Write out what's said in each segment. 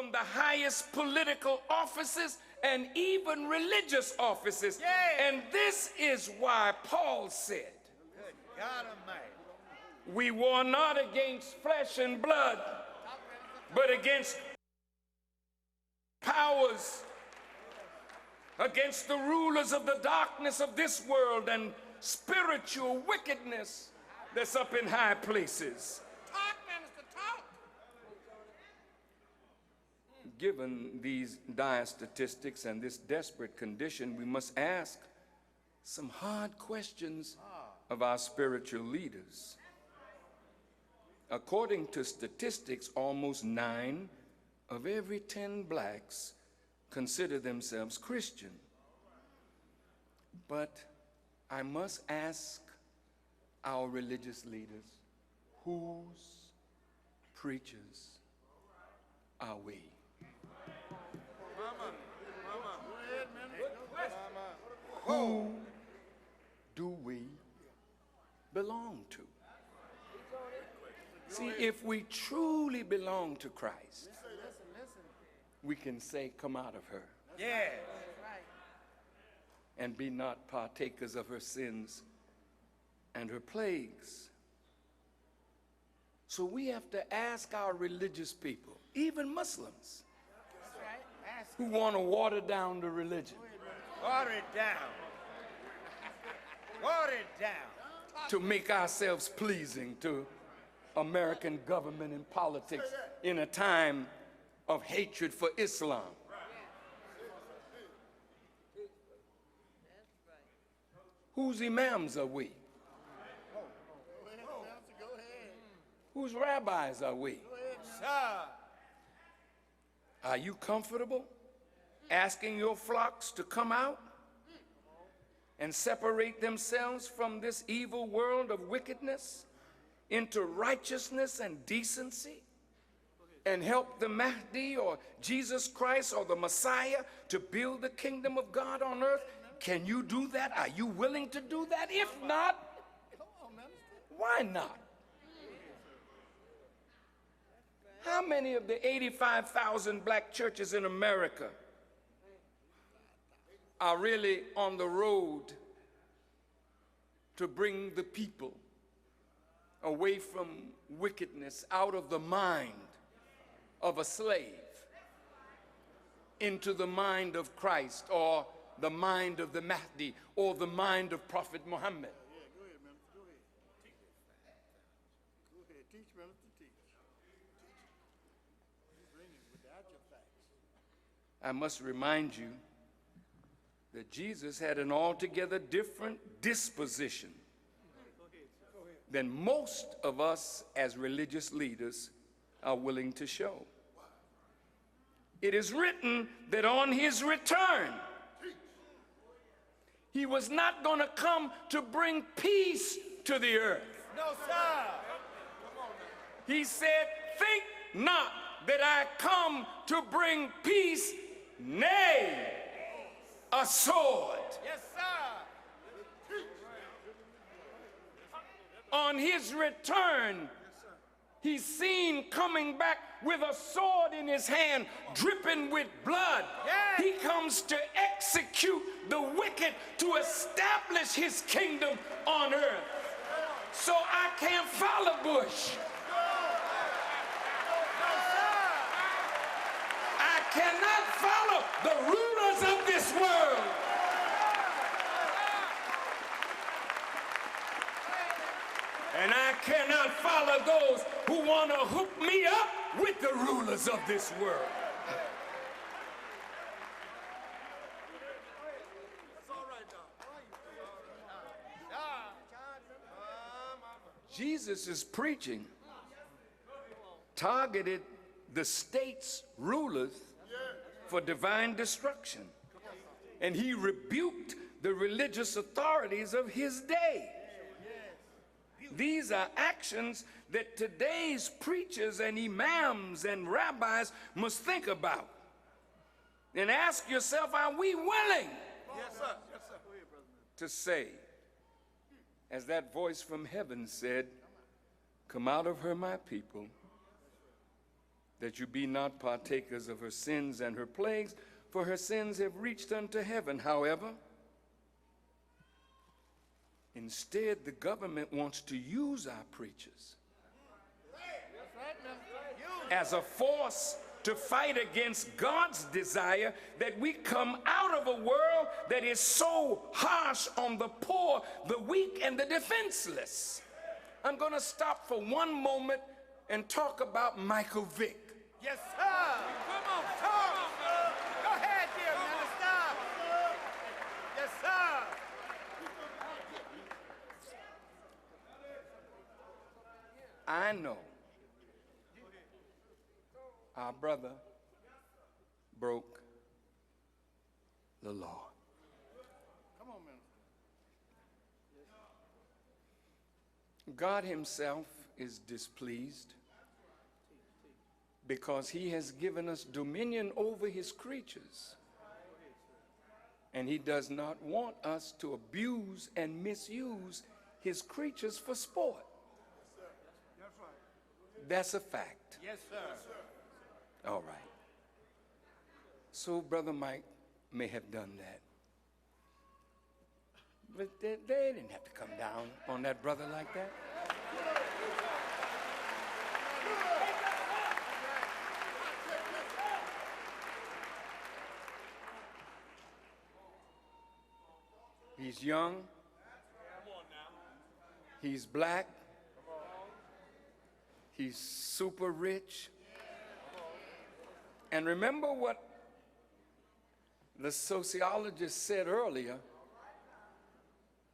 from the highest political offices and even religious offices. Yeah. And this is why Paul said, Good God Almighty. we war not against flesh and blood, but against powers, against the rulers of the darkness of this world and spiritual wickedness that's up in high places. Talk, minister, talk. Given these dire statistics and this desperate condition, we must ask some hard questions of our spiritual leaders. According to statistics, almost 9 of every 10 blacks consider themselves Christian. But I must ask our religious leaders, whose preachers are we? Who do we belong to? See, if we truly belong to Christ, we can say, come out of her. Yeah. And be not partakers of her sins and her plagues. So we have to ask our religious people, even Muslims, who want to water down the religion, Water it down. Water it down. to make ourselves pleasing to American government and politics in a time of hatred for Islam. Whose imams are we? Whose rabbis are we? Sir. Are you comfortable asking your flocks to come out and separate themselves from this evil world of wickedness into righteousness and decency, and help the Mahdi or Jesus Christ or the Messiah to build the kingdom of God on earth? Can you do that? Are you willing to do that? If not, why not? How many of the 85,000 black churches in America are really on the road to bring the people away from wickedness, out of the mind of a slave into the mind of Christ, or the mind of the Mahdi, or the mind of Prophet Muhammad? Go ahead, man. Go ahead. Go ahead. Teach, man. Teach. You bring it without your facts. I must remind you that Jesus had an altogether different disposition than most of us as religious leaders are willing to show. It is written that on his return, he was not going to come to bring peace to the earth. No, sir. He said, think not that I come to bring peace, nay, a sword. Yes, sir. On his return, he's seen coming back with a sword in his hand, dripping with blood. Yes. He comes to execute the wicked, to establish his kingdom on earth. So I can't follow Bush. I cannot follow the rulers of this world. And I cannot follow those who want to hook me up with the rulers of this world. Jesus' preaching targeted the state's rulers for divine destruction. And he rebuked the religious authorities of his day. These are actions that today's preachers and imams and rabbis must think about. And ask yourself, are we willing to say, as that voice from heaven said, come out of her, my people, that you be not partakers of her sins and her plagues, for her sins have reached unto heaven. However, instead, the government wants to use our preachers as a force to fight against God's desire that we come out of a world that is so harsh on the poor, the weak, and the defenseless. I'm going to stop for one moment and talk about Michael Vick. Yes, sir. Come on, talk. Go ahead, dear minister. Yes, sir. I know our brother broke the law. Come on, man. God himself is displeased because he has given us dominion over his creatures. And he does not want us to abuse and misuse his creatures for sport. That's right. That's a fact. Yes, sir. All right. So Brother Mike may have done that. But they didn't have to come down on that brother like that. He's young. He's black. He's super rich. And remember what the sociologist said earlier,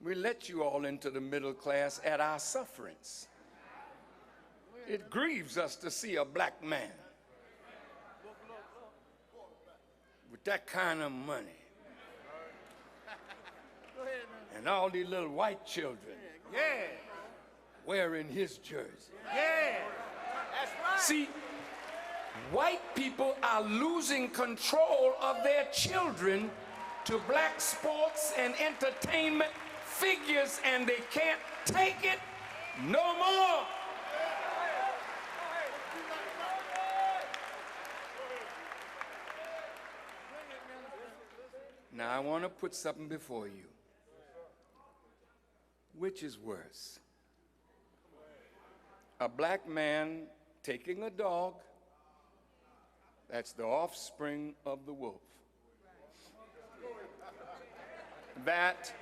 we let you all into the middle class at our sufferance. It grieves us to see a black man with that kind of money and all these little white children wearing his jersey. Yeah. That's right. See, white people are losing control of their children to black sports and entertainment figures, and they can't take it no more. Now, I want to put something before you. Which is worse? A black man taking a dog, that's the offspring of the wolf, that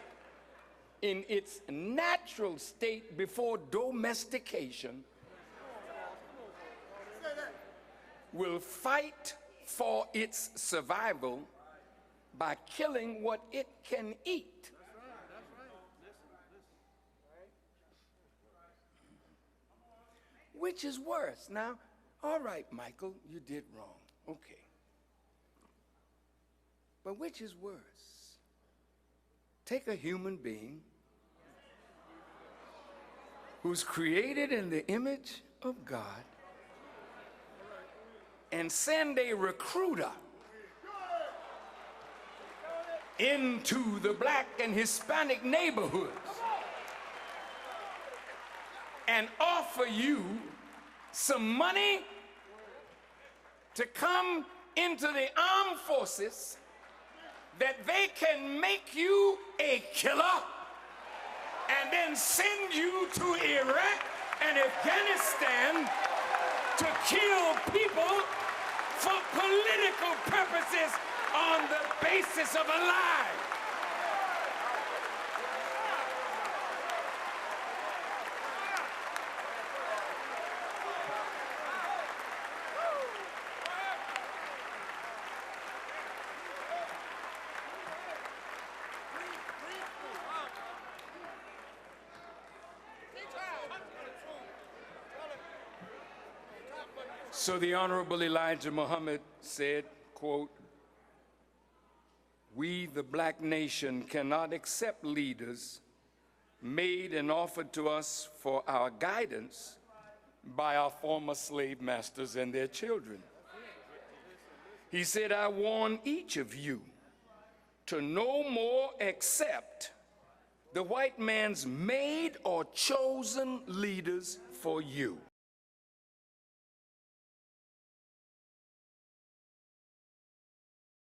in its natural state before domestication will fight for its survival by killing what it can eat. Which is worse? Now, all right, Michael, you did wrong. Okay. But which is worse? Take a human being who's created in the image of God and send a recruiter into the black and Hispanic neighborhoods and offer you some money to come into the armed forces that they can make you a killer and then send you to Iraq and Afghanistan to kill people for political purposes on the basis of a lie. So the Honorable Elijah Muhammad said, quote, "We, the black nation, cannot accept leaders made and offered to us for our guidance by our former slave masters and their children." He said, "I warn each of you to no more accept the white man's made or chosen leaders for you."